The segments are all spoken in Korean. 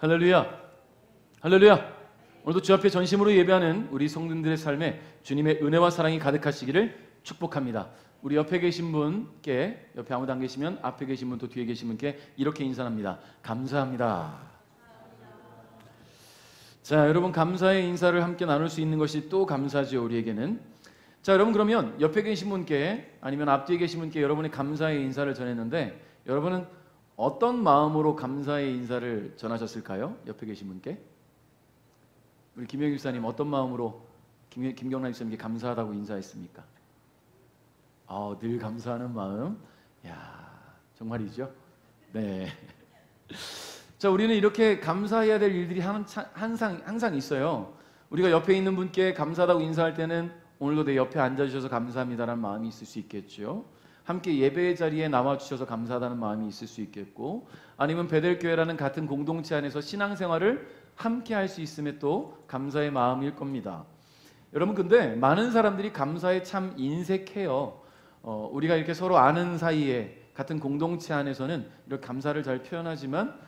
할렐루야! 할렐루야! 오늘도 주 앞에 전심으로 예배하는 우리 성도들의 삶에 주님의 은혜와 사랑이 가득하시기를 축복합니다. 우리 옆에 계신 분께, 옆에 아무도 안 계시면 앞에 계신 분 또 뒤에 계신 분께 이렇게 인사합니다. 감사합니다. 자, 여러분, 감사의 인사를 함께 나눌 수 있는 것이 또 감사죠, 우리에게는. 자, 여러분, 그러면 옆에 계신 분께 아니면 앞뒤에 계신 분께 여러분의 감사의 인사를 전했는데, 여러분은 어떤 마음으로 감사의 인사를 전하셨을까요? 옆에 계신 분께. 우리 김영희 집사님 어떤 마음으로 김경란 집사님께 감사하다고 인사했습니까? 늘 감사하는 마음. 야, 정말이죠? 네. 자, 우리는 이렇게 감사해야 될 일들이 항상 있어요. 우리가 옆에 있는 분께 감사하다고 인사할 때는 오늘도 내 옆에 앉아주셔서 감사합니다라는 마음이 있을 수 있겠죠. 함께 예배의 자리에 나와주셔서 감사하다는 마음이 있을 수 있겠고, 아니면 베델교회라는 같은 공동체 안에서 신앙생활을 함께 할 수 있음에 또 감사의 마음일 겁니다. 여러분, 근데 많은 사람들이 감사에 참 인색해요. 우리가 이렇게 서로 아는 사이에 같은 공동체 안에서는 이렇게 감사를 잘 표현하지만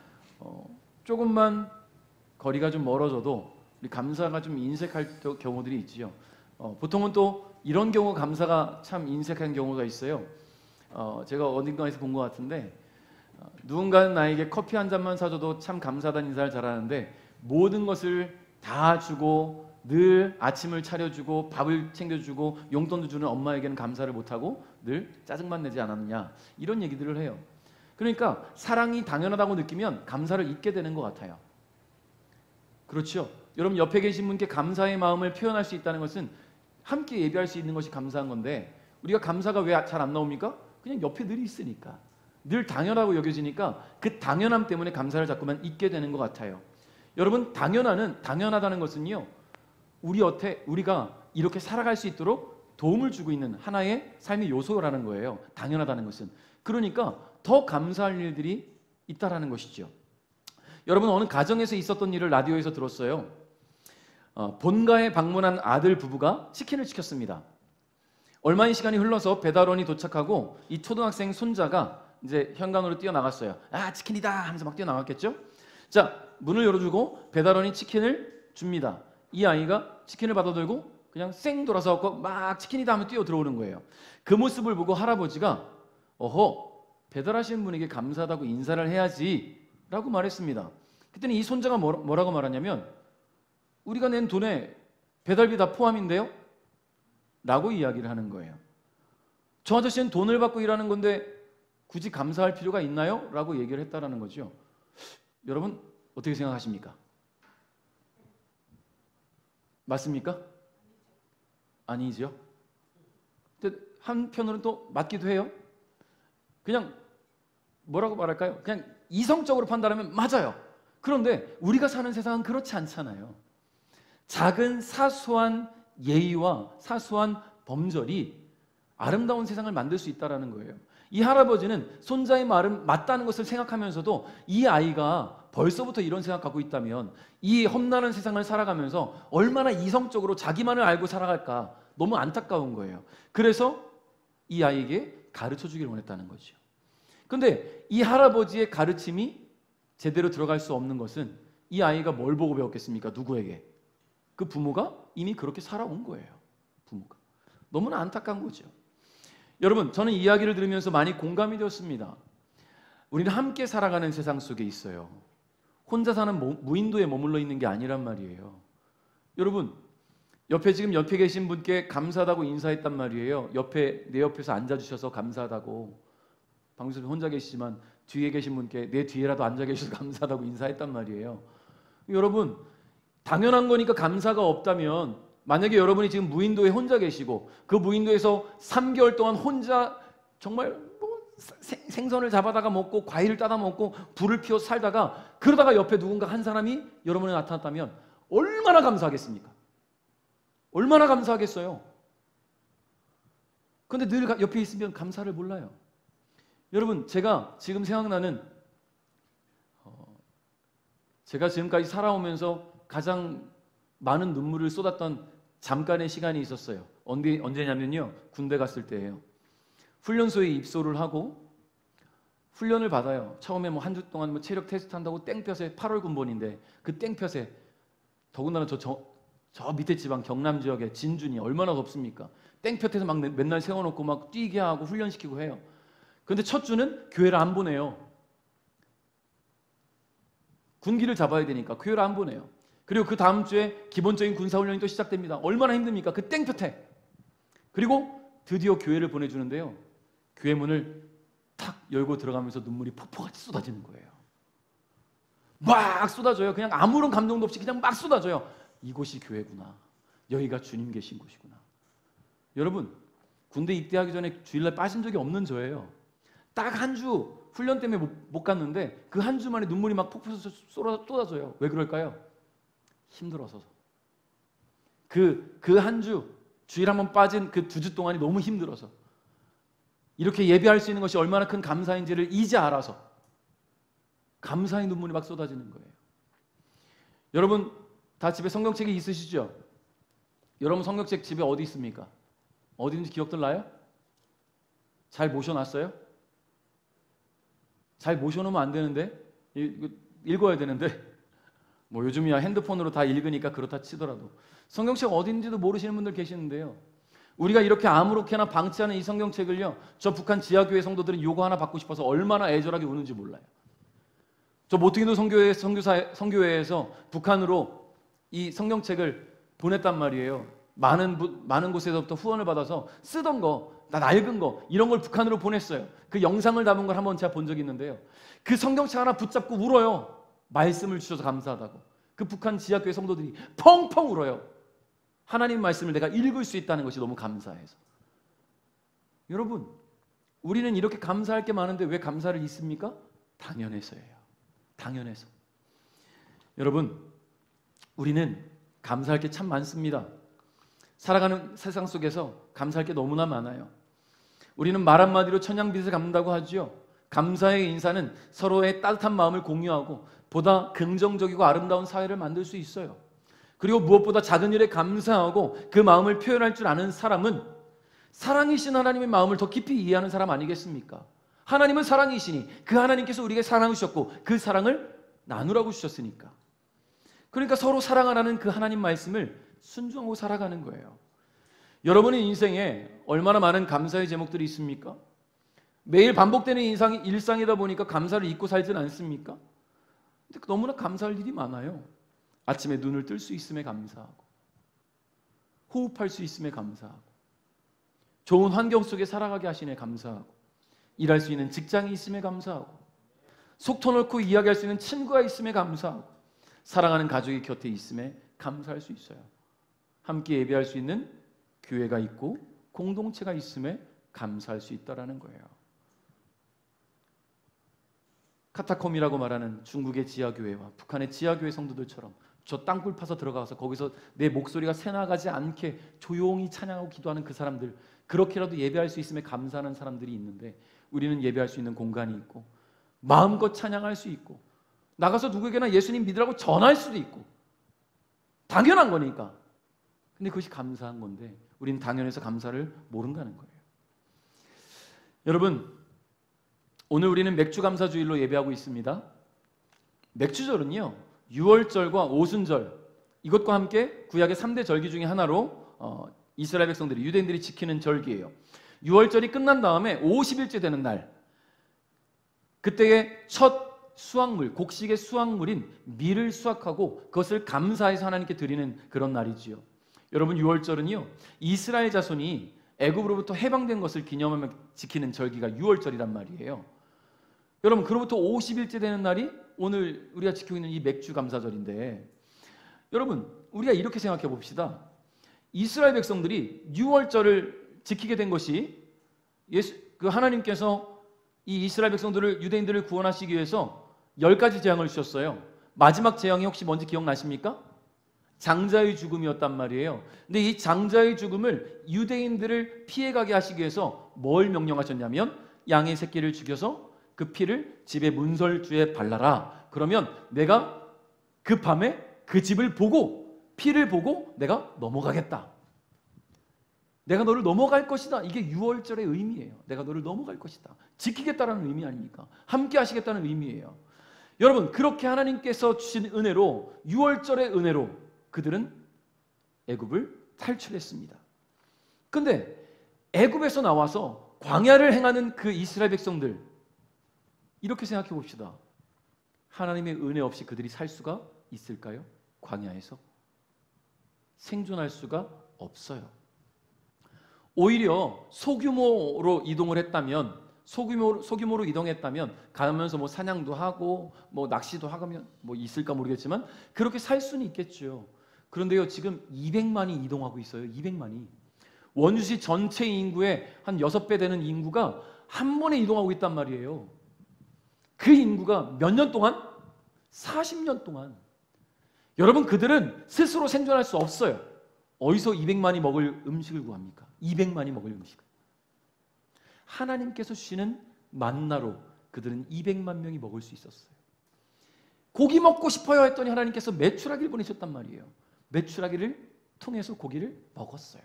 조금만 거리가 좀 멀어져도 우리 감사가 좀 인색할 경우들이 있지요. 보통은 또 이런 경우 감사가 참 인색한 경우가 있어요. 제가 어딘가에서 본 것 같은데, 누군가는 나에게 커피 한 잔만 사줘도 참 감사하다는 인사를 잘하는데, 모든 것을 다 주고 늘 아침을 차려주고 밥을 챙겨주고 용돈도 주는 엄마에게는 감사를 못하고 늘 짜증만 내지 않았느냐, 이런 얘기들을 해요. 그러니까 사랑이 당연하다고 느끼면 감사를 잊게 되는 것 같아요. 그렇죠? 여러분, 옆에 계신 분께 감사의 마음을 표현할 수 있다는 것은 함께 예배할 수 있는 것이 감사한 건데, 우리가 감사가 왜 잘 안 나옵니까? 그냥 옆에 늘 있으니까, 늘 당연하고 여겨지니까 그 당연함 때문에 감사를 자꾸만 잊게 되는 것 같아요. 여러분, 당연하다는 것은요, 우리가 이렇게 살아갈 수 있도록 도움을 주고 있는 하나의 삶의 요소라는 거예요. 당연하다는 것은. 그러니까 더 감사할 일들이 있다라는 것이죠. 여러분, 어느 가정에서 있었던 일을 라디오에서 들었어요. 본가에 방문한 아들 부부가 치킨을 시켰습니다. 얼마의 시간이 흘러서 배달원이 도착하고 이 초등학생 손자가 이제 현관으로 뛰어나갔어요. 치킨이다 하면서 막 뛰어나갔겠죠. 자, 문을 열어주고 배달원이 치킨을 줍니다. 이 아이가 치킨을 받아들고 그냥 쌩 돌아서고 막 치킨이다 하면 뛰어 들어오는 거예요. 그 모습을 보고 할아버지가 배달하시는 분에게 감사하다고 인사를 해야지 라고 말했습니다. 그때는 이 손자가 뭐라고 말하냐면, 우리가 낸 돈에 배달비 다 포함인데요? 라고 이야기를 하는 거예요. 저 아저씨는 돈을 받고 일하는 건데 굳이 감사할 필요가 있나요? 라고 얘기를 했다라는 거죠. 여러분, 어떻게 생각하십니까? 맞습니까? 아니죠. 근데 한편으로는 또 맞기도 해요. 그냥 뭐라고 말할까요? 그냥 이성적으로 판단하면 맞아요. 그런데 우리가 사는 세상은 그렇지 않잖아요. 작은 사소한 예의와 사소한 범절이 아름다운 세상을 만들 수 있다는 거예요. 이 할아버지는 손자의 말은 맞다는 것을 생각하면서도 이 아이가 벌써부터 이런 생각 갖고 있다면 이 험난한 세상을 살아가면서 얼마나 이성적으로 자기만을 알고 살아갈까, 너무 안타까운 거예요. 그래서 이 아이에게 가르쳐 주기를 원했다는 거죠. 그런데 이 할아버지의 가르침이 제대로 들어갈 수 없는 것은 이 아이가 뭘 보고 배웠겠습니까? 누구에게? 그 부모가 이미 그렇게 살아온 거예요. 부모가. 너무나 안타까운 거죠. 여러분, 저는 이야기를 들으면서 많이 공감이 되었습니다. 우리는 함께 살아가는 세상 속에 있어요. 혼자 사는 무인도에 머물러 있는 게 아니란 말이에요. 여러분, 지금 옆에 계신 분께 감사하다고 인사했단 말이에요. 내 옆에서 앉아주셔서 감사하다고. 방송에서 혼자 계시지만 뒤에 계신 분께 내 뒤에라도 앉아 계셔서 감사하다고 인사했단 말이에요. 여러분, 당연한 거니까 감사가 없다면, 만약에 여러분이 지금 무인도에 혼자 계시고 그 무인도에서 3개월 동안 혼자 정말 생선을 잡아다가 먹고 과일을 따다 먹고 불을 피워 살다가, 그러다가 옆에 누군가 한 사람이 여러분에 나타났다면 얼마나 감사하겠습니까? 얼마나 감사하겠어요? 그런데 늘 옆에 있으면 감사를 몰라요. 여러분, 제가 지금 생각나는, 제가 지금까지 살아오면서 가장 많은 눈물을 쏟았던 잠깐의 시간이 있었어요. 언제냐면요, 군대 갔을 때예요. 훈련소에 입소를 하고 훈련을 받아요. 처음에 뭐 한 주 동안 뭐 체력 테스트 한다고 땡볕에 8월 군번인데 그 땡볕에 더군다나 저 밑에 지방 경남 지역의 진준이 얼마나 덥습니까? 땡볕에서 막 맨날 세워놓고 막 뛰게 하고 훈련시키고 해요. 그런데 첫 주는 교회를 안 보내요. 군기를 잡아야 되니까 교회를 안 보내요. 그리고 그 다음 주에 기본적인 군사훈련이 또 시작됩니다. 얼마나 힘듭니까? 그 땡볕에. 그리고 드디어 교회를 보내주는데요. 교회 문을 탁 열고 들어가면서 눈물이 폭포같이 쏟아지는 거예요. 막 쏟아져요. 그냥 아무런 감동도 없이 그냥 막 쏟아져요. 이곳이 교회구나. 여기가 주님 계신 곳이구나. 여러분, 군대 입대하기 전에 주일날 빠진 적이 없는 저예요. 딱 한 주 훈련 때문에 못 갔는데 그 한 주 만에 눈물이 막 폭포 쏟아져요. 왜 그럴까요? 힘들어서. 그 한 주, 주일 한번 빠진 그 2주 동안이 너무 힘들어서. 이렇게 예배할 수 있는 것이 얼마나 큰 감사인지를 이제 알아서 감사의 눈물이 막 쏟아지는 거예요. 여러분 다 집에 성경책이 있으시죠? 여러분 성경책 집에 어디 있습니까? 어디 있는지 기억들 나요? 잘 모셔놨어요? 잘 모셔놓으면 안 되는데 읽어야 되는데 뭐 요즘이야 핸드폰으로 다 읽으니까 그렇다 치더라도 성경책 어디 있는지도 모르시는 분들 계시는데요. 우리가 이렇게 아무렇게나 방치하는 이 성경책을요, 저 북한 지하교회 성도들은 요거 하나 받고 싶어서 얼마나 애절하게 우는지 몰라요. 저 모퉁이도 선교회에서 북한으로 이 성경책을 보냈단 말이에요. 많은 곳에서부터 후원을 받아서 쓰던 거, 나 낡은 거 이런 걸 북한으로 보냈어요. 그 영상을 담은 걸 한번 제가 본 적이 있는데요. 그 성경책 하나 붙잡고 울어요. 말씀을 주셔서 감사하다고. 그 북한 지하교회 성도들이 펑펑 울어요. 하나님 말씀을 내가 읽을 수 있다는 것이 너무 감사해서. 여러분, 우리는 이렇게 감사할 게 많은데 왜 감사를 잊습니까? 당연해서예요. 당연해서. 여러분, 우리는 감사할 게 참 많습니다. 살아가는 세상 속에서 감사할 게 너무나 많아요. 우리는 말 한마디로 천냥빚을 갚는다고 하죠. 감사의 인사는 서로의 따뜻한 마음을 공유하고 보다 긍정적이고 아름다운 사회를 만들 수 있어요. 그리고 무엇보다 작은 일에 감사하고 그 마음을 표현할 줄 아는 사람은 사랑이신 하나님의 마음을 더 깊이 이해하는 사람 아니겠습니까? 하나님은 사랑이시니 그 하나님께서 우리에게 사랑을 주셨고 그 사랑을 나누라고 주셨으니까. 그러니까 서로 사랑하라는 그 하나님 말씀을 순종하고 살아가는 거예요. 여러분의 인생에 얼마나 많은 감사의 제목들이 있습니까? 매일 반복되는 일상이다 보니까 감사를 잊고 살진 않습니까? 근데 너무나 감사할 일이 많아요. 아침에 눈을 뜰 수 있음에 감사하고, 호흡할 수 있음에 감사하고, 좋은 환경 속에 살아가게 하시네 감사하고, 일할 수 있는 직장이 있음에 감사하고, 속 터놓고 이야기할 수 있는 친구가 있음에 감사하고, 사랑하는 가족이 곁에 있음에 감사할 수 있어요. 함께 예배할 수 있는 교회가 있고 공동체가 있음에 감사할 수 있다는 거예요. 카타콤이라고 말하는 중국의 지하교회와 북한의 지하교회 성도들처럼 저 땅굴 파서 들어가서 거기서 내 목소리가 새나가지 않게 조용히 찬양하고 기도하는 그 사람들, 그렇게라도 예배할 수 있음에 감사하는 사람들이 있는데 우리는 예배할 수 있는 공간이 있고 마음껏 찬양할 수 있고 나가서 누구에게나 예수님 믿으라고 전할 수도 있고 당연한 거니까. 근데 그것이 감사한 건데 우리는 당연해서 감사를 모른다는 거예요. 여러분, 오늘 우리는 맥주 감사주일로 예배하고 있습니다. 맥주절은요 6월절과 오순절, 이것과 함께 구약의 3대 절기 중에 하나로 이스라엘 백성들이, 유대인들이 지키는 절기예요. 6월절이 끝난 다음에 50일째 되는 날, 그때의 첫 수확물, 곡식의 수확물인 밀을 수확하고 그것을 감사해서 하나님께 드리는 그런 날이지요. 여러분, 6월절은요 이스라엘 자손이 애굽으로부터 해방된 것을 기념하며 지키는 절기가 6월절이란 말이에요. 여러분, 그로부터 50일째 되는 날이 오늘 우리가 지키고 있는 이 맥주 감사절인데, 여러분 우리가 이렇게 생각해 봅시다. 이스라엘 백성들이 6월절을 지키게 된 것이 하나님께서 이 이스라엘 백성들을, 유대인들을 구원하시기 위해서 10가지 재앙을 주셨어요. 마지막 재앙이 혹시 뭔지 기억나십니까? 장자의 죽음이었단 말이에요. 근데 이 장자의 죽음을 유대인들을 피해가게 하시기 위해서 뭘 명령하셨냐면 양의 새끼를 죽여서 그 피를 집의 문설주에 발라라. 그러면 내가 그 밤에 그 집을 보고 피를 보고 내가 넘어가겠다. 내가 너를 넘어갈 것이다. 이게 6월절의 의미예요. 내가 너를 넘어갈 것이다. 지키겠다라는 의미 아닙니까? 함께 하시겠다는 의미예요. 여러분, 그렇게 하나님께서 주신 은혜로, 6월절의 은혜로 그들은 애굽을 탈출했습니다. 근데 애굽에서 나와서 광야를 행하는 그 이스라엘 백성들, 이렇게 생각해 봅시다. 하나님의 은혜 없이 그들이 살 수가 있을까요? 광야에서 생존할 수가 없어요. 오히려 소규모로 이동을 했다면, 소규모로 이동했다면, 가면서 뭐 사냥도 하고 뭐 낚시도 하면 뭐 있을까 모르겠지만 그렇게 살 수는 있겠죠. 그런데요, 지금 200만이 이동하고 있어요. 200만이. 원주시 전체 인구의 한 6배 되는 인구가 한 번에 이동하고 있단 말이에요. 그 인구가 몇 년 동안? 40년 동안. 여러분, 그들은 스스로 생존할 수 없어요. 어디서 200만이 먹을 음식을 구합니까? 200만이 먹을 음식을. 하나님께서 주시는 만나로 그들은 200만 명이 먹을 수 있었어요. 고기 먹고 싶어요 했더니 하나님께서 메추라기를 보내셨단 말이에요. 메추라기를 통해서 고기를 먹었어요.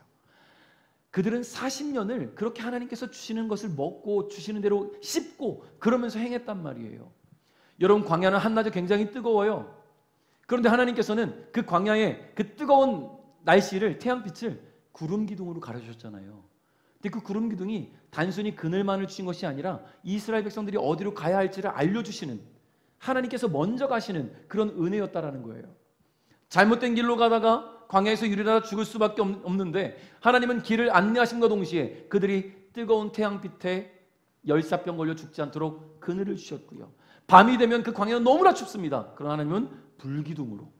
그들은 40년을 그렇게 하나님께서 주시는 것을 먹고 주시는 대로 씹고 그러면서 행했단 말이에요. 여러분, 광야는 한낮에 굉장히 뜨거워요. 그런데 하나님께서는 그 광야의 그 뜨거운 날씨를, 태양빛을 구름 기둥으로 가려주셨잖아요. 근데 그 구름 기둥이 단순히 그늘만을 주신 것이 아니라 이스라엘 백성들이 어디로 가야 할지를 알려주시는, 하나님께서 먼저 가시는 그런 은혜였다라는 거예요. 잘못된 길로 가다가 광야에서 유리다가 죽을 수밖에 없는데 하나님은 길을 안내하심과 동시에 그들이 뜨거운 태양빛에 열사병 걸려 죽지 않도록 그늘을 주셨고요. 밤이 되면 그 광야는 너무나 춥습니다. 그러나 하나님은 불기둥으로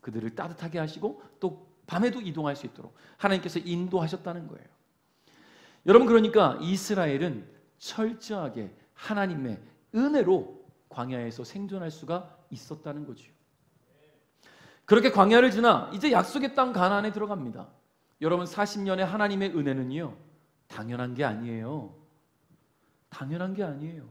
그들을 따뜻하게 하시고 또 밤에도 이동할 수 있도록 하나님께서 인도하셨다는 거예요. 여러분, 그러니까 이스라엘은 철저하게 하나님의 은혜로 광야에서 생존할 수가 있었다는 거죠. 그렇게 광야를 지나 이제 약속의 땅 가나안에 들어갑니다. 여러분, 40년의 하나님의 은혜는요, 당연한 게 아니에요. 당연한 게 아니에요.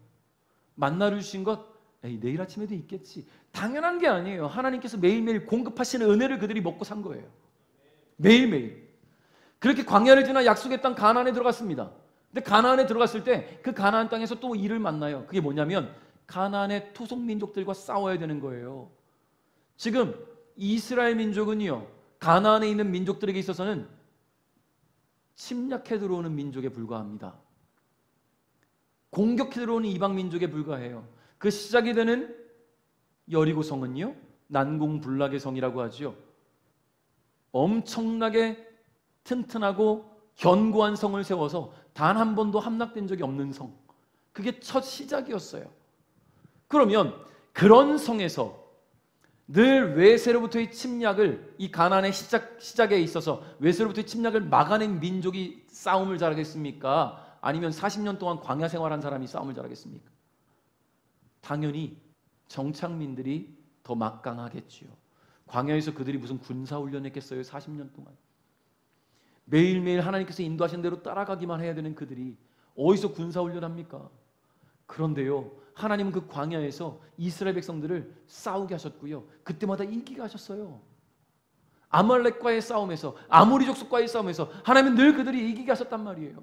만나를 주신 것, 내일 아침에도 있겠지. 당연한 게 아니에요. 하나님께서 매일매일 공급하시는 은혜를 그들이 먹고 산 거예요. 매일매일. 그렇게 광야를 지나 약속의 땅 가나안에 들어갔습니다. 근데 가나안에 들어갔을 때 그 가나안 땅에서 또 일을 만나요. 그게 뭐냐면 가나안의 토속 민족들과 싸워야 되는 거예요. 지금 이스라엘 민족은요, 가나안에 있는 민족들에게 있어서는 침략해 들어오는 민족에 불과합니다. 공격해 들어오는 이방 민족에 불과해요. 그 시작이 되는 여리고성은요, 난공불락의 성이라고 하죠. 엄청나게 튼튼하고 견고한 성을 세워서 단 한 번도 함락된 적이 없는 성, 그게 첫 시작이었어요. 그러면 그런 성에서 늘 외세로부터의 침략을, 이 가나안의 시작에 있어서 외세로부터의 침략을 막아낸 민족이 싸움을 잘하겠습니까? 아니면 40년 동안 광야 생활한 사람이 싸움을 잘하겠습니까? 당연히 정착민들이 더 막강하겠지요. 광야에서 그들이 무슨 군사훈련했겠어요? 40년 동안. 매일매일 하나님께서 인도하신 대로 따라가기만 해야 되는 그들이 어디서 군사훈련합니까? 그런데요, 하나님은 그 광야에서 이스라엘 백성들을 싸우게 하셨고요, 그때마다 이기게 하셨어요. 아말렉과의 싸움에서, 아모리 족속과의 싸움에서 하나님은 늘 그들이 이기게 하셨단 말이에요.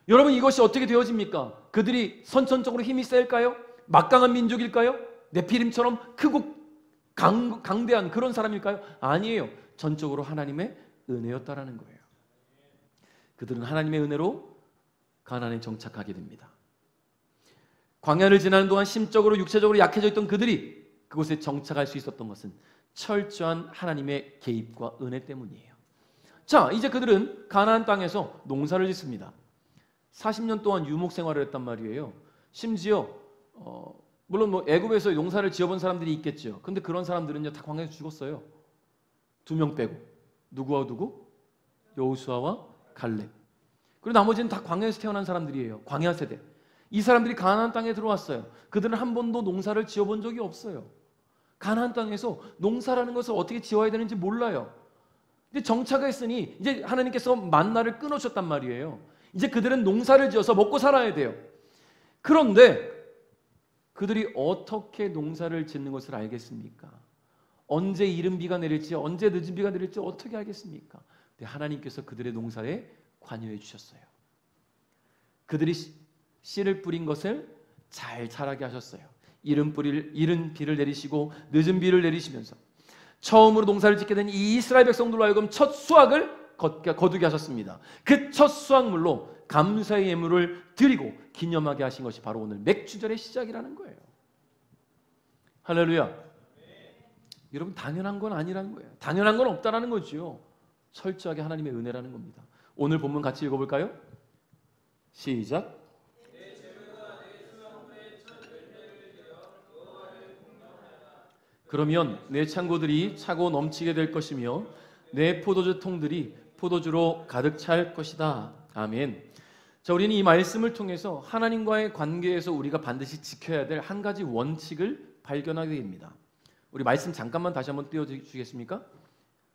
여러분, 이것이 어떻게 되어집니까? 그들이 선천적으로 힘이 셀까요? 막강한 민족일까요? 네피림처럼 크고 강대한 그런 사람일까요? 아니에요. 전적으로 하나님의 은혜였다라는 거예요. 그들은 하나님의 은혜로 가나안에 정착하게 됩니다. 광야를 지나는 동안 심적으로 육체적으로 약해져 있던 그들이 그곳에 정착할 수 있었던 것은 철저한 하나님의 개입과 은혜 때문이에요. 자, 이제 그들은 가나안 땅에서 농사를 짓습니다. 40년 동안 유목 생활을 했단 말이에요. 심지어 물론 뭐 애굽에서 농사를 지어본 사람들이 있겠죠. 근데 그런 사람들은요, 다 광야에서 죽었어요. 2명 빼고. 누구와 누구? 여호수아와 갈렙. 그리고 나머지는 다 광야에서 태어난 사람들이에요. 광야 세대. 이 사람들이 가나안 땅에 들어왔어요. 그들은 한 번도 농사를 지어본 적이 없어요. 가나안 땅에서 농사라는 것을 어떻게 지어야 되는지 몰라요. 근데 정착했으니 이제 하나님께서 만나를 끊어줬단 말이에요. 이제 그들은 농사를 지어서 먹고 살아야 돼요. 그런데 그들이 어떻게 농사를 짓는 것을 알겠습니까? 언제 이른 비가 내릴지, 언제 늦은 비가 내릴지 어떻게 알겠습니까? 근데 하나님께서 그들의 농사에 관여해 주셨어요. 그들이 씨를 뿌린 것을 잘 자라게 하셨어요. 이른 비를 내리시고 늦은 비를 내리시면서 처음으로 농사를 짓게 된 이 이스라엘 백성들로 하여금 첫 수확을 거두게 하셨습니다. 그 첫 수확물로 감사의 예물을 드리고 기념하게 하신 것이 바로 오늘 맥주절의 시작이라는 거예요. 할렐루야. 여러분, 당연한 건 아니라는 거예요. 당연한 건 없다라는 거죠. 철저하게 하나님의 은혜라는 겁니다. 오늘 본문 같이 읽어볼까요? 시작. 그러면 내 창고들이 차고 넘치게 될 것이며 내 포도주 통들이 포도주로 가득 찰 것이다. 아멘. 자, 우리는 이 말씀을 통해서 하나님과의 관계에서 우리가 반드시 지켜야 될 한 가지 원칙을 발견하게 됩니다. 우리 말씀 잠깐만 다시 한번 띄워주시겠습니까?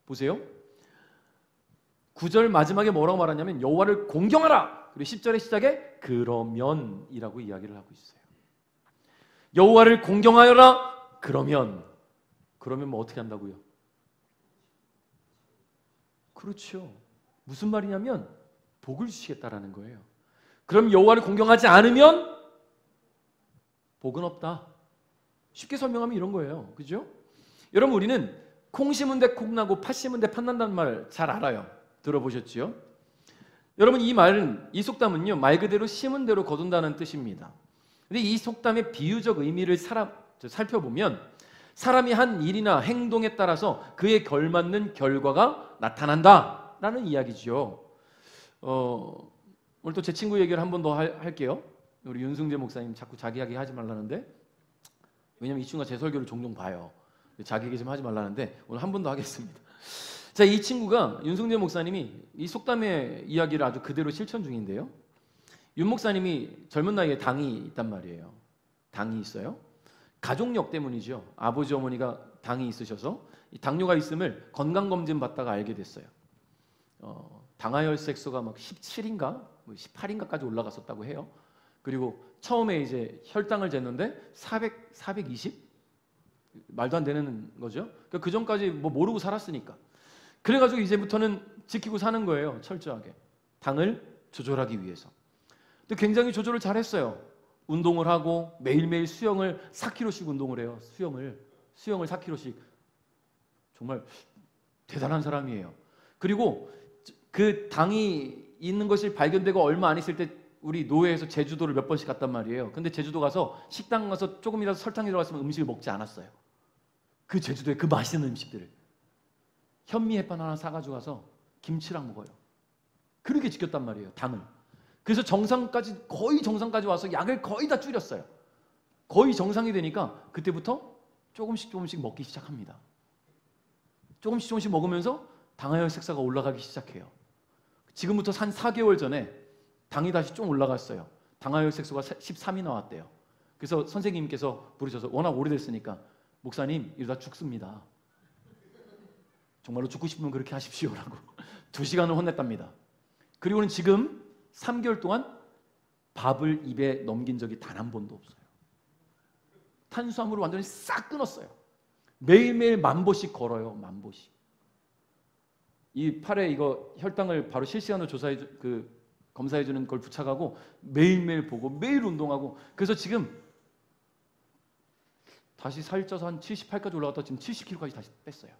보세요. 9절 마지막에 뭐라고 말하냐면 여호와를 공경하라. 그리고 10절의 시작에 그러면이라고 이야기를 하고 있어요. 여호와를 공경하여라. 그러면 뭐 어떻게 한다고요? 그렇죠. 무슨 말이냐면 복을 주시겠다라는 거예요. 그럼 여호와를 공경하지 않으면 복은 없다. 쉽게 설명하면 이런 거예요. 그죠? 여러분, 우리는 콩 심은 데 콩 나고 팥 심은 데 팥 난다는 말 잘 알아요. 들어보셨지요? 여러분, 이 속담은요, 말 그대로 심은 대로 거둔다는 뜻입니다. 근데 이 속담의 비유적 의미를 살펴보면 사람이 한 일이나 행동에 따라서 그에 걸맞는 결과가 나타난다라는 이야기죠. 오늘 또 제 친구 얘기를 한 번 더 할게요. 우리 윤승재 목사님 자꾸 자기 이야기 하지 말라는데, 왜냐면 이 친구가 제 설교를 종종 봐요. 자기 얘기 좀 하지 말라는데 오늘 한 번 더 하겠습니다. 자, 이 친구가 윤승재 목사님이 이 속담의 이야기를 아주 그대로 실천 중인데요. 윤 목사님이 젊은 나이에 당이 있단 말이에요. 당이 있어요. 가족력 때문이죠. 아버지 어머니가 당이 있으셔서 이 당뇨가 있음을 건강검진 받다가 알게 됐어요. 당하혈색소가 막 17인가 18인가까지 올라갔었다고 해요. 그리고 처음에 이제 혈당을 쟀는데 420? 말도 안 되는 거죠. 그 전까지 뭐 모르고 살았으니까. 그래가지고 이제부터는 지키고 사는 거예요. 철저하게. 당을 조절하기 위해서. 근데 굉장히 조절을 잘했어요. 운동을 하고 매일매일 수영을 4km씩 운동을 해요. 수영을 4km씩. 정말 대단한 사람이에요. 그리고 그 당이 있는 것이 발견되고 얼마 안 있을 때 우리 노회에서 제주도를 몇 번씩 갔단 말이에요. 근데 제주도 가서 식당 가서 조금이라도 설탕이 들어갔으면 음식을 먹지 않았어요. 그 제주도의 그 맛있는 음식들을. 현미 햇반 하나 사가지고 가서 김치랑 먹어요. 그렇게 지켰단 말이에요, 당을. 그래서 거의 정상까지 와서 약을 거의 다 줄였어요. 거의 정상이 되니까 그때부터 조금씩 먹기 시작합니다. 조금씩 먹으면서 당하혈색소가 올라가기 시작해요. 지금부터 한 4개월 전에 당이 다시 좀 올라갔어요. 당하혈색소가 13이 나왔대요. 그래서 선생님께서 부르셔서 워낙 오래됐으니까 목사님 이러다 죽습니다. 정말로 죽고 싶으면 그렇게 하십시오라고 2시간을 혼냈답니다. 그리고는 지금 3개월 동안 밥을 입에 넘긴 적이 단 한 번도 없어요. 탄수화물을 완전히 싹 끊었어요. 매일매일 10,000보씩 걸어요. 10,000보씩. 이 팔에 이거 혈당을 바로 실시간으로 검사해 주는 걸 부착하고 매일매일 보고 매일 운동하고, 그래서 지금 다시 살쪄서 한 78까지 올라갔다 지금 70kg까지 다시 뺐어요.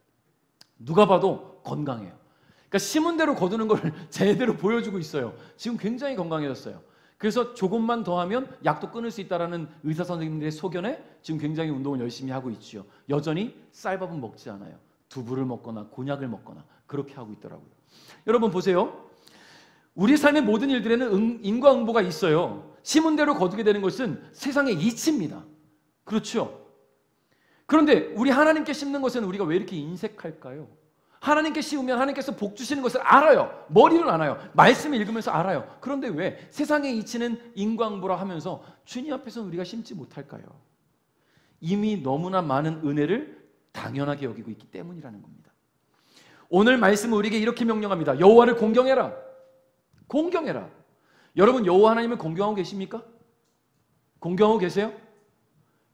누가 봐도 건강해요. 그러니까 심은 대로 거두는 걸 제대로 보여주고 있어요. 지금 굉장히 건강해졌어요. 그래서 조금만 더 하면 약도 끊을 수 있다라는 의사 선생님들의 소견에 지금 굉장히 운동을 열심히 하고 있죠. 여전히 쌀밥은 먹지 않아요. 두부를 먹거나 곤약을 먹거나 그렇게 하고 있더라고요. 여러분 보세요. 우리 삶의 모든 일들에는 인과응보가 있어요. 심은 대로 거두게 되는 것은 세상의 이치입니다. 그렇죠? 그런데 우리 하나님께 심는 것은 우리가 왜 이렇게 인색할까요? 하나님께 심으면 하나님께서 복 주시는 것을 알아요. 머리는 알아요. 말씀을 읽으면서 알아요. 그런데 왜 세상의 이치는 인과응보라 하면서 주님 앞에서는 우리가 심지 못할까요? 이미 너무나 많은 은혜를 당연하게 여기고 있기 때문이라는 겁니다. 오늘 말씀은 우리에게 이렇게 명령합니다. 여호와를 공경해라. 공경해라. 여러분 여호와 하나님을 공경하고 계십니까? 공경하고 계세요?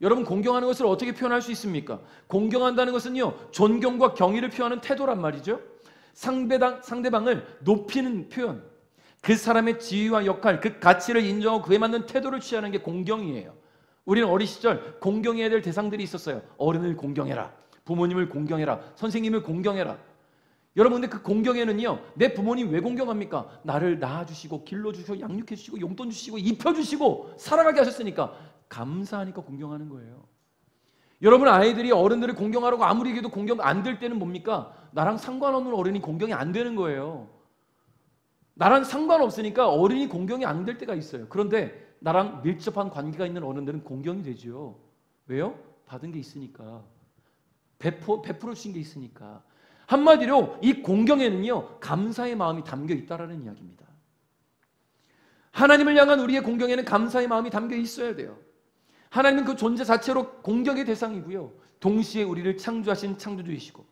여러분 공경하는 것을 어떻게 표현할 수 있습니까? 공경한다는 것은요 존경과 경의를 표하는 태도란 말이죠. 상대방을 높이는 표현, 그 사람의 지위와 역할, 그 가치를 인정하고 그에 맞는 태도를 취하는 게 공경이에요. 우리는 어린 시절 공경해야 될 대상들이 있었어요. 어른을 공경해라, 부모님을 공경해라, 선생님을 공경해라. 여러분, 근데 그 공경에는요, 내 부모님 왜 공경합니까? 나를 낳아주시고 길러주시고 양육해주시고 용돈 주시고 입혀주시고 살아가게 하셨으니까 감사하니까 공경하는 거예요. 여러분, 아이들이 어른들을 공경하라고 아무리 얘기해도 공경 안 될 때는 뭡니까? 나랑 상관없는 어른이 공경이 안 되는 거예요. 나랑 상관없으니까 어른이 공경이 안 될 때가 있어요. 그런데 나랑 밀접한 관계가 있는 어른들은 공경이 되죠. 왜요? 받은 게 있으니까. 베풀어 주신 게 있으니까. 한마디로 이 공경에는요, 감사의 마음이 담겨 있다라는 이야기입니다. 하나님을 향한 우리의 공경에는 감사의 마음이 담겨 있어야 돼요. 하나님은 그 존재 자체로 공경의 대상이고요, 동시에 우리를 창조하신 창조주이시고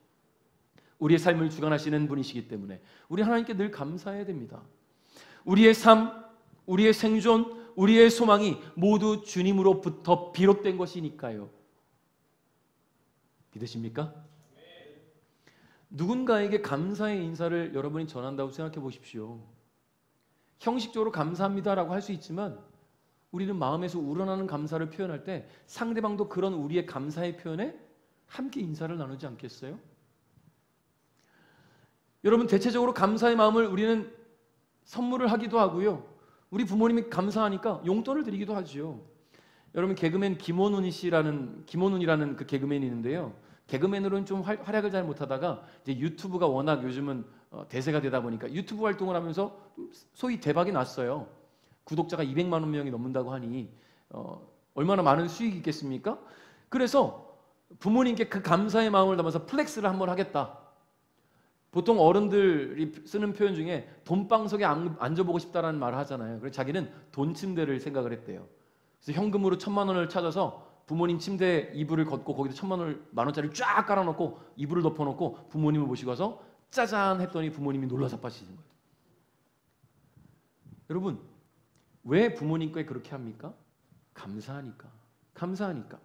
우리의 삶을 주관하시는 분이시기 때문에 우리 하나님께 늘 감사해야 됩니다. 우리의 삶, 우리의 생존, 우리의 소망이 모두 주님으로부터 비롯된 것이니까요. 믿으십니까? 누군가에게 감사의 인사를 여러분이 전한다고 생각해 보십시오. 형식적으로 감사합니다라고 할 수 있지만 우리는 마음에서 우러나는 감사를 표현할 때 상대방도 그런 우리의 감사의 표현에 함께 인사를 나누지 않겠어요? 여러분, 대체적으로 감사의 마음을 우리는 선물을 하기도 하고요, 우리 부모님이 감사하니까 용돈을 드리기도 하죠. 여러분, 개그맨 김원훈이라는 그 개그맨이 있는데요, 개그맨으로는 좀 활약을 잘 못하다가 이제 유튜브가 워낙 요즘은 대세가 되다 보니까 유튜브 활동을 하면서 소위 대박이 났어요. 구독자가 200만 명이 넘는다고 하니 얼마나 많은 수익이 있겠습니까? 그래서 부모님께 그 감사의 마음을 담아서 플렉스를 한번 하겠다. 보통 어른들이 쓰는 표현 중에 돈방석에 앉아보고 싶다라는 말을 하잖아요. 그래서 자기는 돈 침대를 생각을 했대요. 그래서 현금으로 1,000만 원을 찾아서 부모님 침대 이불을 걷고 거기다 1,000만 원짜리 쫙 깔아놓고 이불을 덮어놓고 부모님을 모시고 와서 짜잔 했더니 부모님이 놀라 자빠지는 거예요. 여러분, 왜 부모님께 그렇게 합니까? 감사하니까. 감사하니까.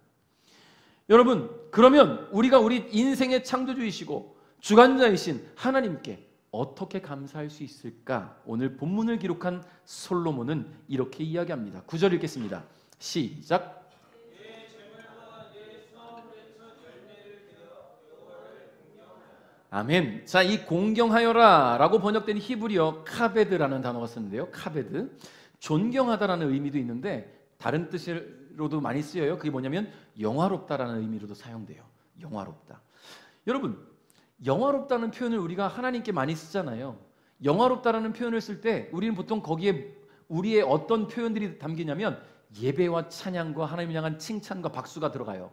여러분, 그러면 우리가 우리 인생의 창조주이시고 주관자이신 하나님께 어떻게 감사할 수 있을까? 오늘 본문을 기록한 솔로몬은 이렇게 이야기합니다. 9절 읽겠습니다. 시작. 아멘. 자, 이 공경하여라 라고 번역된 히브리어 카베드라는 단어가 쓰는데요, 카베드, 존경하다라는 의미도 있는데 다른 뜻으로도 많이 쓰여요. 그게 뭐냐면 영화롭다라는 의미로도 사용돼요. 영화롭다. 여러분, 영화롭다는 표현을 우리가 하나님께 많이 쓰잖아요. 영화롭다라는 표현을 쓸 때 우리는 보통 거기에 우리의 어떤 표현들이 담기냐면 예배와 찬양과 하나님을 향한 칭찬과 박수가 들어가요.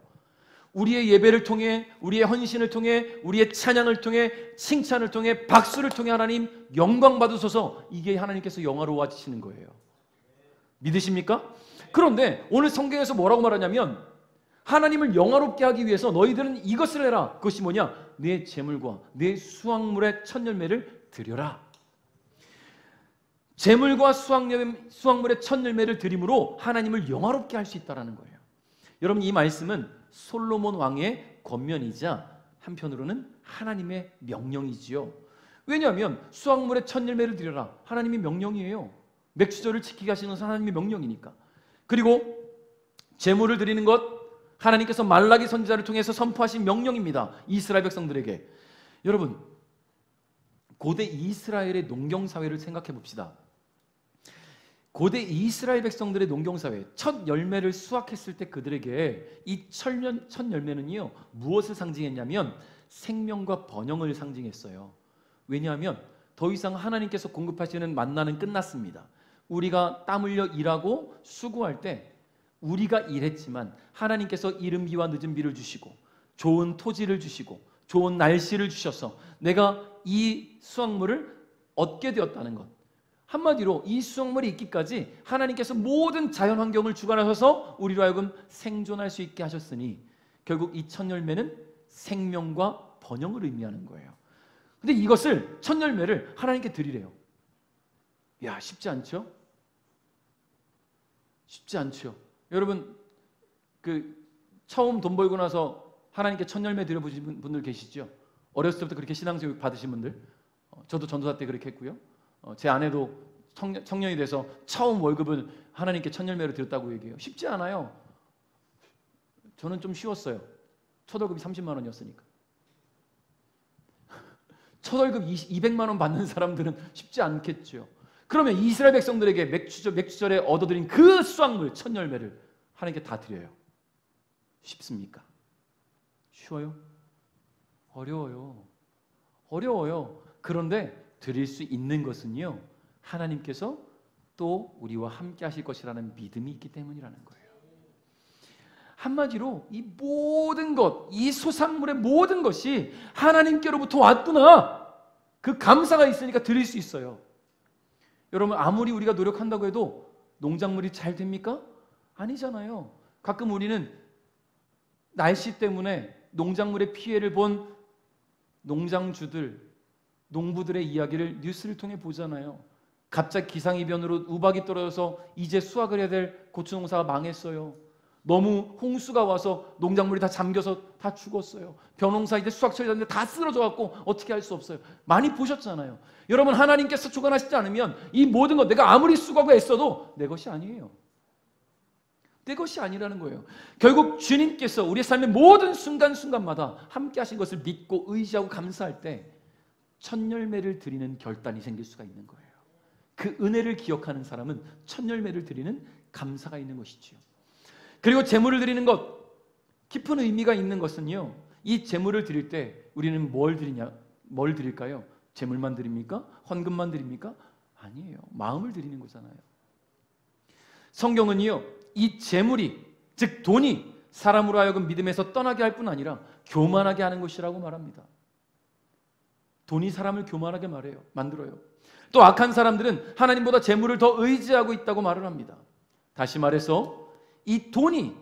우리의 예배를 통해, 우리의 헌신을 통해, 우리의 찬양을 통해, 칭찬을 통해, 박수를 통해 하나님 영광 받으소서, 이게 하나님께서 영화로워지시는 거예요. 믿으십니까? 그런데 오늘 성경에서 뭐라고 말하냐면 하나님을 영화롭게 하기 위해서 너희들은 이것을 해라. 그것이 뭐냐? 내 재물과 내 수확물의 첫 열매를 드려라. 재물과 수확물의 첫 열매를 드림으로 하나님을 영화롭게 할 수 있다는 거예요. 여러분, 이 말씀은 솔로몬 왕의 권면이자 한편으로는 하나님의 명령이지요. 왜냐하면 수확물의 첫 열매를 드려라, 하나님의 명령이에요. 맥주절을 지키게 하시는 것은 하나님의 명령이니까. 그리고 제물을 드리는 것, 하나님께서 말라기 선지자를 통해서 선포하신 명령입니다. 이스라엘 백성들에게. 여러분, 고대 이스라엘의 농경사회를 생각해 봅시다. 고대 이스라엘 백성들의 농경사회, 첫 열매를 수확했을 때 그들에게 이 첫 열매는요, 무엇을 상징했냐면 생명과 번영을 상징했어요. 왜냐하면 더 이상 하나님께서 공급하시는 만나는 끝났습니다. 우리가 땀 흘려 일하고 수고할 때 우리가 일했지만 하나님께서 이른 비와 늦은 비를 주시고 좋은 토지를 주시고 좋은 날씨를 주셔서 내가 이 수확물을 얻게 되었다는 것. 한마디로 이 수확물이 있기까지 하나님께서 모든 자연 환경을 주관하셔서 우리로 하여금 생존할 수 있게 하셨으니 결국 이 첫 열매는 생명과 번영을 의미하는 거예요. 근데 이것을 첫 열매를 하나님께 드리래요. 야, 쉽지 않죠? 쉽지 않죠. 여러분, 처음 돈 벌고 나서 하나님께 첫 열매 드려보신 분들 계시죠? 어렸을 때부터 그렇게 신앙교육 받으신 분들, 저도 전도사 때 그렇게 했고요. 제 아내도 청년이 돼서 처음 월급을 하나님께 첫 열매로 드렸다고 얘기해요. 쉽지 않아요. 저는 좀 쉬웠어요. 첫 월급이 30만 원이었으니까. 첫 월급 200만 원 받는 사람들은 쉽지 않겠죠. 그러면 이스라엘 백성들에게 맥주절에 얻어들인 그 수확물 첫 열매를 하나님께 다 드려요. 쉽습니까? 쉬워요? 어려워요. 어려워요. 그런데 드릴 수 있는 것은요, 하나님께서 또 우리와 함께 하실 것이라는 믿음이 있기 때문이라는 거예요. 한마디로 이 모든 것, 이 소산물의 모든 것이 하나님께로부터 왔구나, 그 감사가 있으니까 드릴 수 있어요. 여러분, 아무리 우리가 노력한다고 해도 농작물이 잘 됩니까? 아니잖아요. 가끔 우리는 날씨 때문에 농작물의 피해를 본 농장주들, 농부들의 이야기를 뉴스를 통해 보잖아요. 갑자기 기상이변으로 우박이 떨어져서 이제 수확을 해야 될 고추 농사가 망했어요. 너무 홍수가 와서 농작물이 다 잠겨서 다 죽었어요. 벼농사 이제 수확철이 됐는데 다 쓰러져 갖고 어떻게 할 수 없어요. 많이 보셨잖아요. 여러분, 하나님께서 주관하시지 않으면 이 모든 것, 내가 아무리 수고하고 애써도 내 것이 아니에요. 내 것이 아니라는 거예요. 결국 주님께서 우리의 삶의 모든 순간순간마다 함께 하신 것을 믿고 의지하고 감사할 때 첫 열매를 드리는 결단이 생길 수가 있는 거예요. 그 은혜를 기억하는 사람은 첫 열매를 드리는 감사가 있는 것이지요. 그리고 제물을 드리는 것, 깊은 의미가 있는 것은요, 이 제물을 드릴 때 우리는 뭘 드릴까요? 제물만 드립니까? 헌금만 드립니까? 아니에요. 마음을 드리는 거잖아요. 성경은요, 이 제물이, 즉 돈이 사람으로 하여금 믿음에서 떠나게 할 뿐 아니라 교만하게 하는 것이라고 말합니다. 돈이 사람을 교만하게 만들어요. 또 악한 사람들은 하나님보다 제물을 더 의지하고 있다고 말을 합니다. 다시 말해서 이 돈이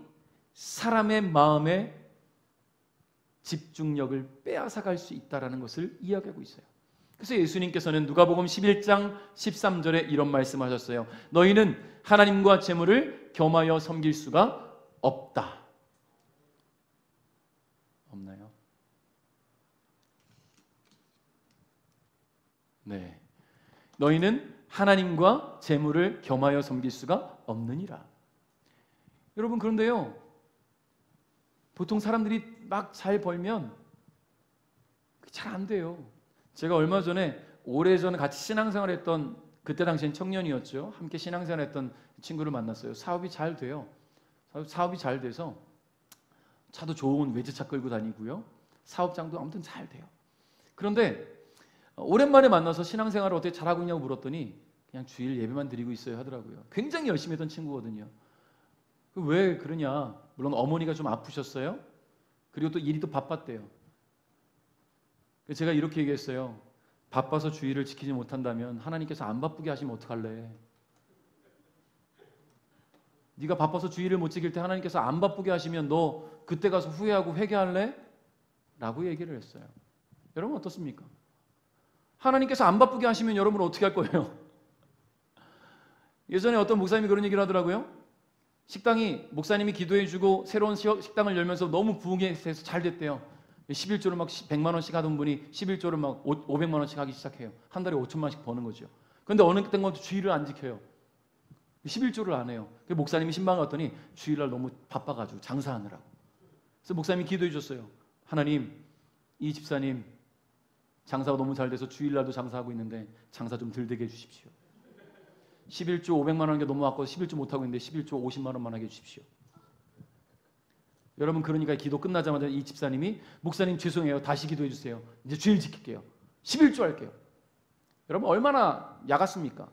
사람의 마음의 집중력을 빼앗아갈 수 있다는 것을 이야기하고 있어요. 그래서 예수님께서는 누가복음 11장 13절에 이런 말씀하셨어요. 너희는 하나님과 제물을 겸하여 섬길 수가 없다. 없나요? 네. 너희는 하나님과 제물을 겸하여 섬길 수가 없느니라. 여러분, 그런데요, 보통 사람들이 막 잘 벌면 잘 안 돼요. 제가 얼마 전에 오래전에 같이 신앙생활했던, 그때 당시엔 청년이었죠. 함께 신앙생활했던 친구를 만났어요. 사업이 잘 돼요. 사업이 잘 돼서 차도 좋은 외제차 끌고 다니고요. 사업장도 아무튼 잘 돼요. 그런데 오랜만에 만나서 신앙생활을 어떻게 잘하고 있냐고 물었더니 그냥 주일 예배만 드리고 있어요 하더라고요. 굉장히 열심히 했던 친구거든요. 왜 그러냐? 물론 어머니가 좀 아프셨어요. 그리고 또 일이 또 바빴대요. 제가 이렇게 얘기했어요. 바빠서 주일을 지키지 못한다면 하나님께서 안 바쁘게 하시면 어떡할래? 네가 바빠서 주일을 못 지킬 때 하나님께서 안 바쁘게 하시면 너 그때 가서 후회하고 회개할래? 라고 얘기를 했어요. 여러분 어떻습니까? 하나님께서 안 바쁘게 하시면 여러분은 어떻게 할 거예요? 예전에 어떤 목사님이 그런 얘기를 하더라고요. 식당이, 목사님이 기도해주고 새로운 식당을 열면서 너무 부흥이 돼서 잘 됐대요. 11조를 막 100만 원씩 하던 분이 11조를 막 500만 원씩 하기 시작해요. 한 달에 5천만씩 버는 거죠. 그런데 어느 때는 주일을 안 지켜요. 11조를 안 해요. 목사님이 신방을 갔더니 주일날 너무 바빠가지고 장사하느라고. 그래서 목사님이 기도해 줬어요. 하나님, 이 집사님 장사가 너무 잘 돼서 주일날도 장사하고 있는데 장사 좀 덜 되게 해주십시오. 11조 500만 원인 게 너무 아까워서 11조 못하고 있는데 11조 50만 원만 하게 해주십시오. 여러분, 그러니까 기도 끝나자마자 이 집사님이 목사님 죄송해요. 다시 기도해 주세요. 이제 주일 지킬게요. 11조 할게요. 여러분 얼마나 야같습니까?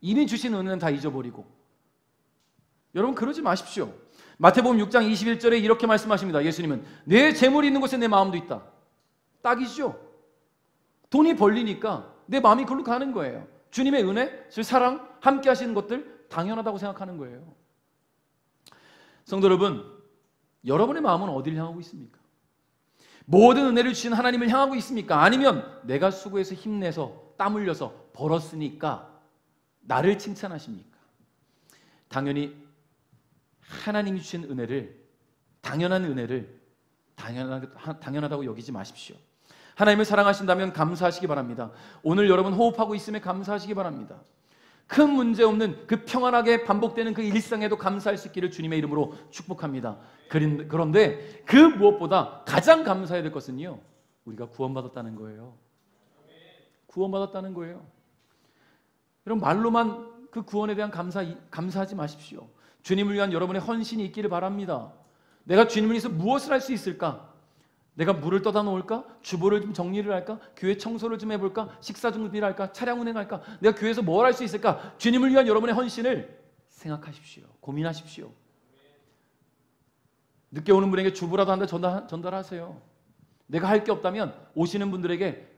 이미 주신 은혜는 다 잊어버리고. 여러분 그러지 마십시오. 마태복음 6장 21절에 이렇게 말씀하십니다. 예수님은 내 재물이 있는 곳에 내 마음도 있다. 딱이죠. 돈이 벌리니까 내 마음이 그걸로 가는 거예요. 주님의 은혜, 사랑, 함께 하시는 것들 당연하다고 생각하는 거예요. 성도 여러분, 여러분의 마음은 어디를 향하고 있습니까? 모든 은혜를 주신 하나님을 향하고 있습니까? 아니면 내가 수고해서 힘내서 땀 흘려서 벌었으니까 나를 칭찬하십니까? 당연히 하나님이 주신 은혜를, 당연한 은혜를 당연하다고 여기지 마십시오. 하나님을 사랑하신다면 감사하시기 바랍니다. 오늘 여러분 호흡하고 있음에 감사하시기 바랍니다. 큰 문제 없는 그 평안하게 반복되는 그 일상에도 감사할 수 있기를 주님의 이름으로 축복합니다. 그런데 그 무엇보다 가장 감사해야 될 것은요, 우리가 구원받았다는 거예요. 구원받았다는 거예요. 여러분, 말로만 그 구원에 대한 감사하지 마십시오. 주님을 위한 여러분의 헌신이 있기를 바랍니다. 내가 주님을 위해서 무엇을 할 수 있을까? 내가 물을 떠다 놓을까? 주보를 좀 정리를 할까? 교회 청소를 좀 해볼까? 식사 준비를 할까? 차량 운행할까? 내가 교회에서 뭘 할 수 있을까? 주님을 위한 여러분의 헌신을 생각하십시오. 고민하십시오. 늦게 오는 분에게 주보라도 한 대 전달하세요. 내가 할 게 없다면 오시는 분들에게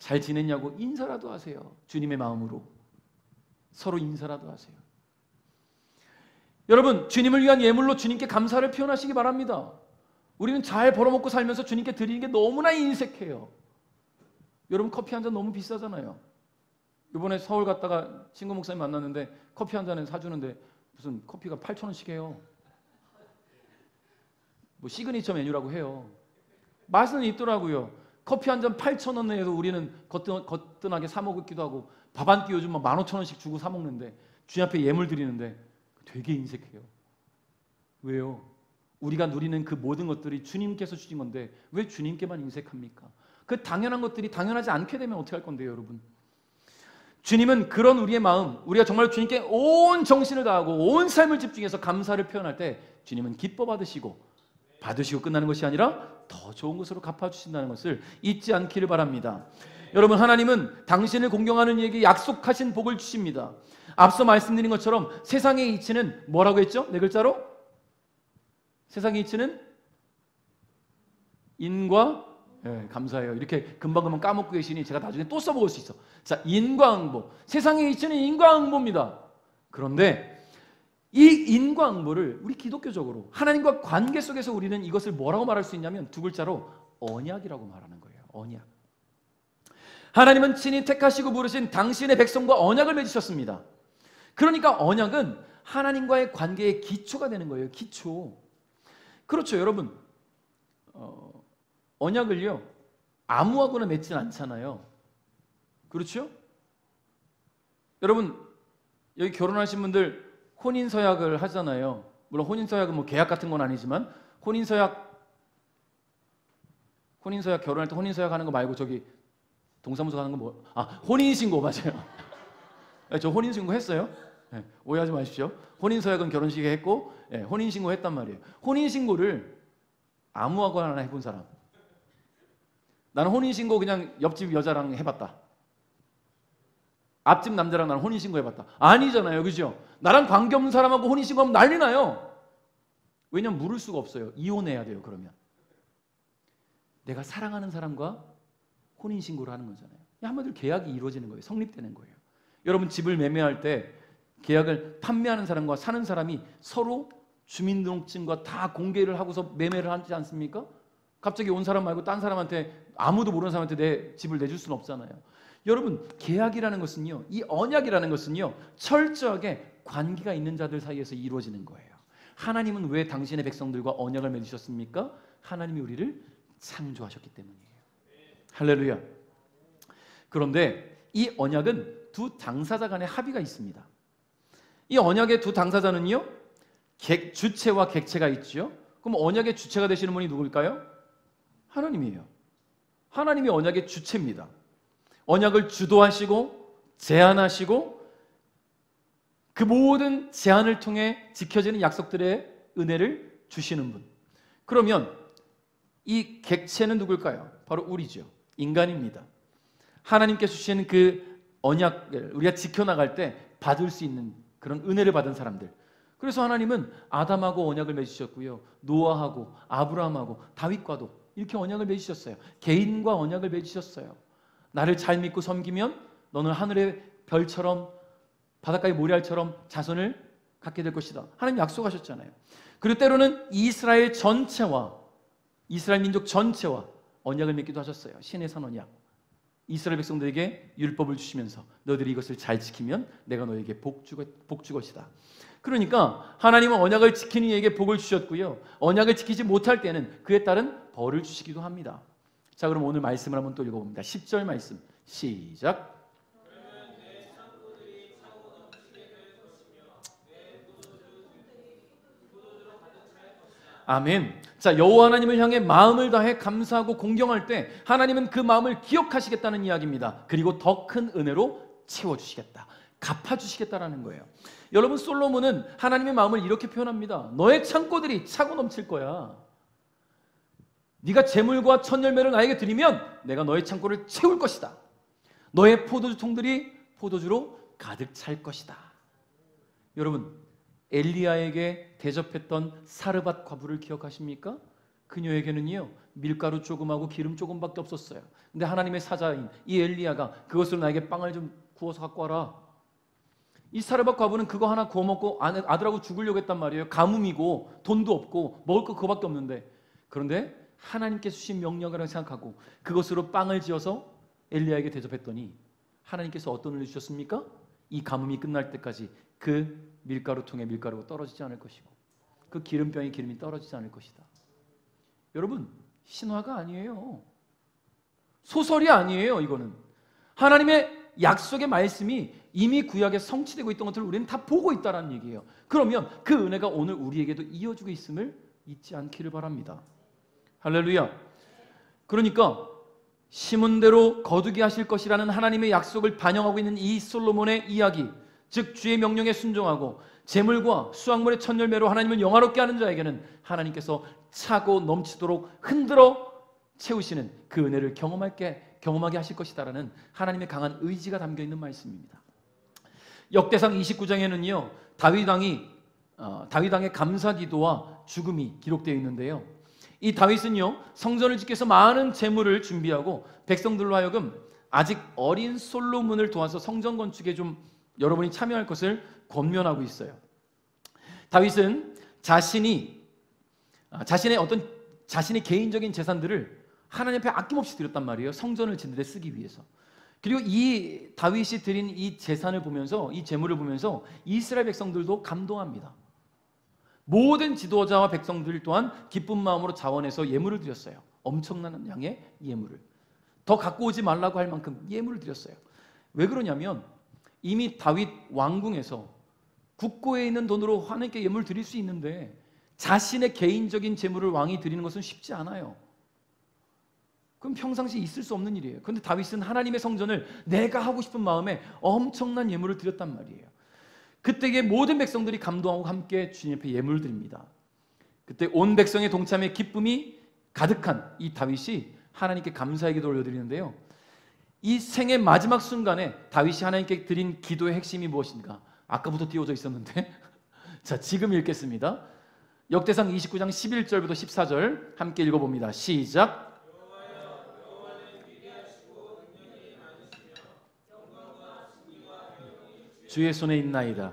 잘 지냈냐고 인사라도 하세요. 주님의 마음으로 서로 인사라도 하세요. 여러분, 주님을 위한 예물로 주님께 감사를 표현하시기 바랍니다. 우리는 잘 벌어먹고 살면서 주님께 드리는 게 너무나 인색해요. 여러분, 커피 한 잔 너무 비싸잖아요. 이번에 서울 갔다가 친구 목사님 만났는데 커피 한 잔에 사주는데 무슨 커피가 8,000원씩 해요. 뭐 시그니처 메뉴라고 해요. 맛은 있더라고요. 커피 한 잔 8,000원에 해도 우리는 거뜬하게 사 먹기도 하고, 밥 한 끼 요즘 막 15,000원씩 주고 사 먹는데, 주님 앞에 예물 드리는데 되게 인색해요. 왜요? 우리가 누리는 그 모든 것들이 주님께서 주신 건데 왜 주님께만 인색합니까? 그 당연한 것들이 당연하지 않게 되면 어떻게 할 건데요, 여러분? 주님은 그런 우리의 마음, 우리가 정말 주님께 온 정신을 다하고 온 삶을 집중해서 감사를 표현할 때 주님은 기뻐 받으시고 끝나는 것이 아니라 더 좋은 것으로 갚아주신다는 것을 잊지 않기를 바랍니다. 여러분, 하나님은 당신을 공경하는 이에게 약속하신 복을 주십니다. 앞서 말씀드린 것처럼 세상의 이치는 뭐라고 했죠? 네 글자로? 세상의 이치는 인과, 감사해요. 이렇게 금방금방 까먹고 계시니 제가 나중에 또 써먹을 수 있어. 자, 인과응보. 세상의 이치는 인과응보입니다. 그런데 이 인과응보를 우리 기독교적으로 하나님과 관계 속에서 우리는 이것을 뭐라고 말할 수 있냐면 두 글자로 언약이라고 말하는 거예요. 언약. 하나님은 친히 택하시고 부르신 당신의 백성과 언약을 맺으셨습니다. 그러니까 언약은 하나님과의 관계의 기초가 되는 거예요. 기초. 그렇죠, 여러분. 언약을요 아무하고나 맺지는 않잖아요. 그렇죠? 여러분, 여기 결혼하신 분들 혼인서약을 하잖아요. 물론 혼인서약은 뭐 계약 같은 건 아니지만 혼인서약 결혼할 때 혼인서약 하는 거 말고 저기 동사무소 가는 거 뭐? 혼인신고 맞아요. 저 혼인신고 했어요. 네, 오해하지 마십시오. 혼인서약은 결혼식에 했고, 혼인신고 했단 말이에요. 혼인신고를 아무하고나 해본 사람. 나는 혼인신고 그냥 옆집 여자랑 해봤다. 앞집 남자랑 나는 혼인신고 해봤다. 아니잖아요, 그죠? 나랑 관계없는 사람하고 혼인신고하면 난리 나요. 왜냐면 물을 수가 없어요. 이혼해야 돼요. 그러면 내가 사랑하는 사람과 혼인신고를 하는 거잖아요. 한마디로 계약이 이루어지는 거예요. 성립되는 거예요. 여러분, 집을 매매할 때 계약을 판매하는 사람과 사는 사람이 서로 주민등록증과 다 공개를 하고서 매매를 하지 않습니까? 갑자기 온 사람 말고 딴 사람한테, 아무도 모르는 사람한테 내 집을 내줄 수는 없잖아요. 여러분, 계약이라는 것은요, 이 언약이라는 것은요, 철저하게 관계가 있는 자들 사이에서 이루어지는 거예요. 하나님은 왜 당신의 백성들과 언약을 맺으셨습니까? 하나님이 우리를 창조하셨기 때문이에요. 할렐루야. 그런데 이 언약은 두 당사자 간의 합의가 있습니다. 이 언약의 두 당사자는요, 주체와 객체가 있죠. 그럼 언약의 주체가 되시는 분이 누굴까요? 하나님이에요. 하나님이 언약의 주체입니다. 언약을 주도하시고 제안하시고 그 모든 제안을 통해 지켜지는 약속들의 은혜를 주시는 분. 그러면 이 객체는 누굴까요? 바로 우리죠. 인간입니다. 하나님께서 주시는 그 언약을 우리가 지켜나갈 때 받을 수 있는 그런 은혜를 받은 사람들. 그래서 하나님은 아담하고 언약을 맺으셨고요, 노아하고 아브라함하고 다윗과도 이렇게 언약을 맺으셨어요. 개인과 언약을 맺으셨어요. 나를 잘 믿고 섬기면 너는 하늘의 별처럼 바닷가의 모래알처럼 자손을 갖게 될 것이다. 하나님 약속하셨잖아요. 그리고 때로는 이스라엘 전체와 이스라엘 민족 전체와 언약을 맺기도 하셨어요. 신의 산 언약. 이스라엘 백성들에게 율법을 주시면서 너희들이 이것을 잘 지키면 내가 너에게 복 줄 것이다. 그러니까 하나님은 언약을 지키는 이에게 복을 주셨고요, 언약을 지키지 못할 때는 그에 따른 벌을 주시기도 합니다. 자, 그럼 오늘 말씀을 한번 또 읽어봅니다. 10절 말씀 시작. 아멘. 자, 여호와 하나님을 향해 마음을 다해 감사하고 공경할 때 하나님은 그 마음을 기억하시겠다는 이야기입니다. 그리고 더 큰 은혜로 채워주시겠다, 갚아주시겠다라는 거예요. 여러분, 솔로몬은 하나님의 마음을 이렇게 표현합니다. 너의 창고들이 차고 넘칠 거야. 네가 재물과 첫 열매를 나에게 드리면 내가 너의 창고를 채울 것이다. 너의 포도주 통들이 포도주로 가득 찰 것이다. 여러분, 엘리야에게 대접했던 사르밧 과부를 기억하십니까? 그녀에게는요, 밀가루 조금하고 기름 조금밖에 없었어요. 근데 하나님의 사자인 이 엘리야가 그것으로 나에게 빵을 좀 구워서 갖고 와라. 이 사르밧 과부는 그거 하나 구워 먹고 아들하고 죽으려고 했단 말이에요. 가뭄이고 돈도 없고 먹을 거 그거밖에 없는데, 그런데 하나님께서 주신 명령이라고 생각하고 그것으로 빵을 지어서 엘리야에게 대접했더니 하나님께서 어떤 은혜를 주셨습니까? 이 가뭄이 끝날 때까지 그 밀가루통에 밀가루가 떨어지지 않을 것이고 그 기름병에 기름이 떨어지지 않을 것이다. 여러분, 신화가 아니에요. 소설이 아니에요. 이거는 하나님의 약속의 말씀이 이미 구약에 성취되고 있던 것들을 우리는 다 보고 있다는 얘기예요. 그러면 그 은혜가 오늘 우리에게도 이어지고 있음을 잊지 않기를 바랍니다. 할렐루야. 그러니까 심은 대로 거두게 하실 것이라는 하나님의 약속을 반영하고 있는 이 솔로몬의 이야기, 즉 주의 명령에 순종하고 재물과 수확물의 첫 열매로 하나님을 영화롭게 하는 자에게는 하나님께서 차고 넘치도록 흔들어 채우시는 그 은혜를 경험하게 하실 것이다라는 하나님의 강한 의지가 담겨있는 말씀입니다. 역대상 29장에는요 다윗 왕의 감사기도와 죽음이 기록되어 있는데요, 이 다윗은요 성전을 짓기 위해서 많은 재물을 준비하고 백성들로 하여금 아직 어린 솔로몬을 도와서 성전 건축에 좀 여러분이 참여할 것을 권면하고 있어요. 다윗은 자신의 개인적인 재산들을 하나님 앞에 아낌없이 드렸단 말이에요. 성전을 짓는 데 쓰기 위해서. 그리고 이 다윗이 드린 이 재산을 보면서, 이 재물을 보면서 이스라엘 백성들도 감동합니다. 모든 지도자와 백성들 또한 기쁜 마음으로 자원해서 예물을 드렸어요. 엄청난 양의 예물을. 더 갖고 오지 말라고 할 만큼 예물을 드렸어요. 왜 그러냐면 이미 다윗 왕궁에서 국고에 있는 돈으로 하나님께 예물을 드릴 수 있는데 자신의 개인적인 재물을 왕이 드리는 것은 쉽지 않아요. 그럼 평상시에 있을 수 없는 일이에요. 그런데 다윗은 하나님의 성전을 내가 하고 싶은 마음에 엄청난 예물을 드렸단 말이에요. 그때의 모든 백성들이 감동하고 함께 주님 앞에 예물을 드립니다. 그때 온 백성의 동참의 기쁨이 가득한 이 다윗이 하나님께 감사의 기도를 올려드리는데요, 이 생의 마지막 순간에 다윗이 하나님께 드린 기도의 핵심이 무엇인가? 아까부터 띄워져 있었는데 자, 지금 읽겠습니다. 역대상 29장 11절부터 14절 함께 읽어봅니다. 시작. 주의 손에 있나이다.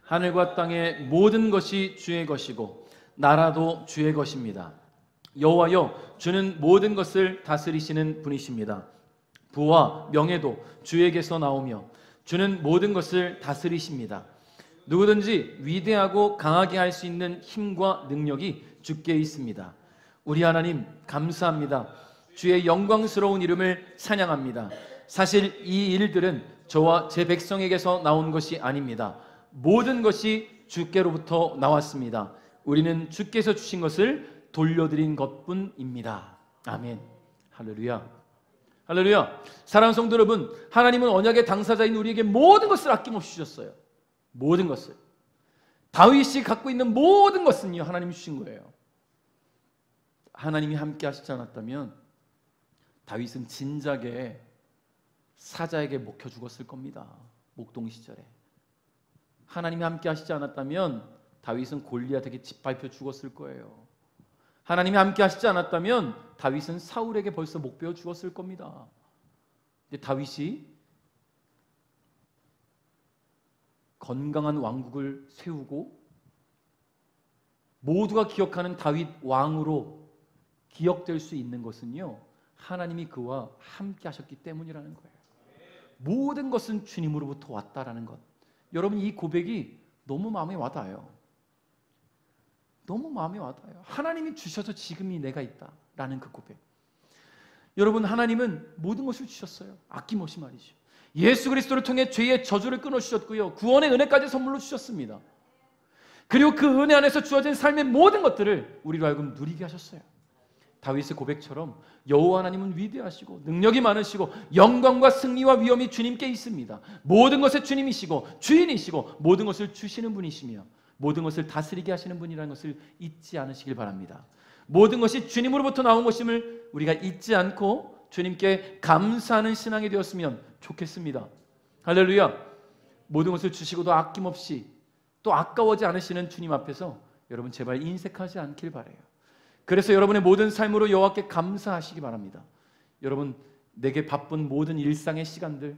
하늘과 땅의 모든 것이 주의 것이고 나라도 주의 것입니다. 여호와여, 주는 모든 것을 다스리시는 분이십니다. 부와 명예도 주에게서 나오며 주는 모든 것을 다스리십니다. 누구든지 위대하고 강하게 할 수 있는 힘과 능력이 주께 있습니다. 우리 하나님 감사합니다. 주의 영광스러운 이름을 찬양합니다. 사실 이 일들은 저와 제 백성에게서 나온 것이 아닙니다. 모든 것이 주께로부터 나왔습니다. 우리는 주께서 주신 것을 돌려드린 것뿐입니다. 아멘. 할렐루야. 할렐루야. 사랑하는 성도 여러분, 하나님은 언약의 당사자인 우리에게 모든 것을 아낌없이 주셨어요. 모든 것을. 다윗이 갖고 있는 모든 것은요 하나님이 주신 거예요. 하나님이 함께 하시지 않았다면 다윗은 진작에 사자에게 먹혀 죽었을 겁니다. 목동 시절에. 하나님이 함께 하시지 않았다면 다윗은 골리앗에게 짓밟혀 죽었을 거예요. 하나님이 함께 하시지 않았다면 다윗은 사울에게 벌써 목베어 죽었을 겁니다. 근데 다윗이 건강한 왕국을 세우고 모두가 기억하는 다윗 왕으로 기억될 수 있는 것은요 하나님이 그와 함께 하셨기 때문이라는 거예요. 모든 것은 주님으로부터 왔다라는 것. 여러분, 이 고백이 너무 마음에 와닿아요. 너무 마음에 와닿아요. 하나님이 주셔서 지금이 내가 있다라는 그 고백. 여러분, 하나님은 모든 것을 주셨어요. 아낌없이 말이죠. 예수 그리스도를 통해 죄의 저주를 끊어주셨고요, 구원의 은혜까지 선물로 주셨습니다. 그리고 그 은혜 안에서 주어진 삶의 모든 것들을 우리로 하여금 누리게 하셨어요. 다윗의 고백처럼 여호와 하나님은 위대하시고 능력이 많으시고 영광과 승리와 위엄이 주님께 있습니다. 모든 것의 주님이시고 주인이시고 모든 것을 주시는 분이시며 모든 것을 다스리게 하시는 분이라는 것을 잊지 않으시길 바랍니다. 모든 것이 주님으로부터 나온 것임을 우리가 잊지 않고 주님께 감사하는 신앙이 되었으면 좋겠습니다. 할렐루야. 모든 것을 주시고도 아낌없이 또 아까워지 않으시는 주님 앞에서 여러분 제발 인색하지 않길 바라요. 그래서 여러분의 모든 삶으로 여호와께 감사하시기 바랍니다. 여러분, 내게 바쁜 모든 일상의 시간들,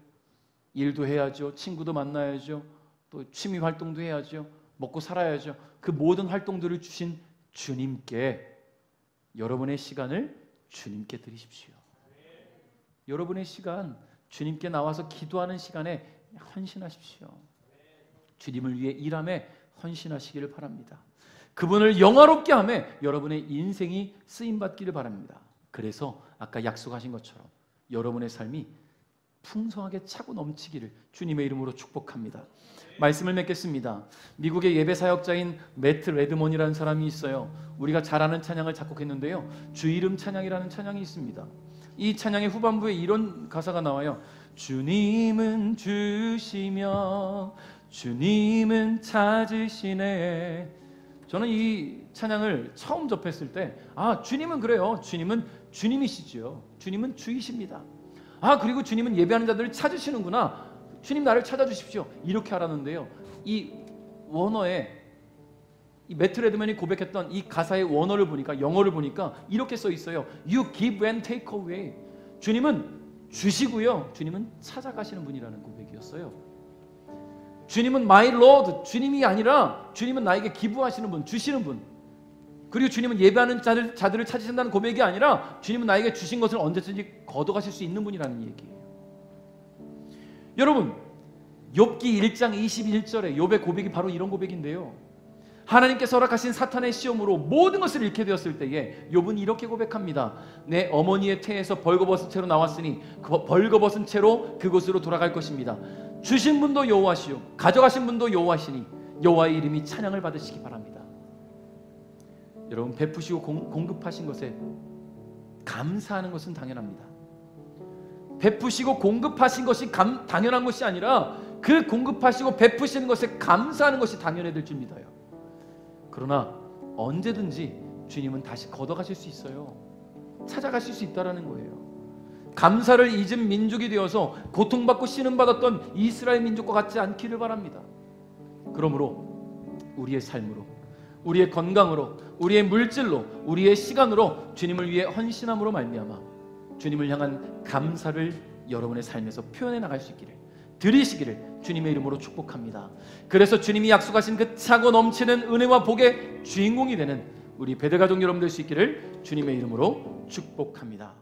일도 해야죠, 친구도 만나야죠, 또 취미 활동도 해야죠, 먹고 살아야죠. 그 모든 활동들을 주신 주님께 여러분의 시간을 주님께 드리십시오. 여러분의 시간, 주님께 나와서 기도하는 시간에 헌신하십시오. 주님을 위해 일함에 헌신하시기를 바랍니다. 그분을 영화롭게 하며 여러분의 인생이 쓰임받기를 바랍니다. 그래서 아까 약속하신 것처럼 여러분의 삶이 풍성하게 차고 넘치기를 주님의 이름으로 축복합니다. 말씀을 맺겠습니다. 미국의 예배 사역자인 매트 레드먼이라는 사람이 있어요. 우리가 잘 아는 찬양을 작곡했는데요, 주 이름 찬양이라는 찬양이 있습니다. 이 찬양의 후반부에 이런 가사가 나와요. 주님은 주시며 주님은 찾으시네. 저는 이 찬양을 처음 접했을 때, 주님은 그래요. 주님은 주님이시죠. 주님은 주이십니다. 그리고 주님은 예배하는 자들을 찾으시는구나. 주님 나를 찾아주십시오. 이렇게 알았는데요, 이 원어에 이 매트 레드맨이 고백했던 이 가사의 원어를 보니까, 영어를 보니까 이렇게 써 있어요. You give and take away. 주님은 주시고요, 주님은 찾아가시는 분이라는 고백이었어요. 주님은 my Lord, 주님이 아니라 주님은 나에게 기부하시는 분, 주시는 분. 그리고 주님은 예배하는 자들을 찾으신다는 고백이 아니라 주님은 나에게 주신 것을 언제든지 걷어가실 수 있는 분이라는 얘기예요. 여러분, 욥기 1장 21절에 욥의 고백이 바로 이런 고백인데요, 하나님께서 허락하신 사탄의 시험으로 모든 것을 잃게 되었을 때에 욥은 이렇게 고백합니다. 내 어머니의 태에서 벌거벗은 채로 나왔으니 그 벌거벗은 채로 그곳으로 돌아갈 것입니다. 주신 분도 여호와시요 가져가신 분도 여호와시니 여호와의 이름이 찬양을 받으시기 바랍니다. 여러분, 베푸시고 공급하신 것에 감사하는 것은 당연합니다. 베푸시고 공급하신 것이 당연한 것이 아니라 그 공급하시고 베푸시는 것에 감사하는 것이 당연해야 될 줄 믿어요. 그러나 언제든지 주님은 다시 걷어가실 수 있어요. 찾아가실 수 있다는 거예요. 감사를 잊은 민족이 되어서 고통받고 신음받았던 이스라엘 민족과 같지 않기를 바랍니다. 그러므로 우리의 삶으로, 우리의 건강으로, 우리의 물질로, 우리의 시간으로 주님을 위해 헌신함으로 말미암아 주님을 향한 감사를 여러분의 삶에서 표현해 나갈 수 있기를, 드리시기를 주님의 이름으로 축복합니다. 그래서 주님이 약속하신 그 차고 넘치는 은혜와 복의 주인공이 되는 우리 베델가족 여러분 될 수 있기를 주님의 이름으로 축복합니다.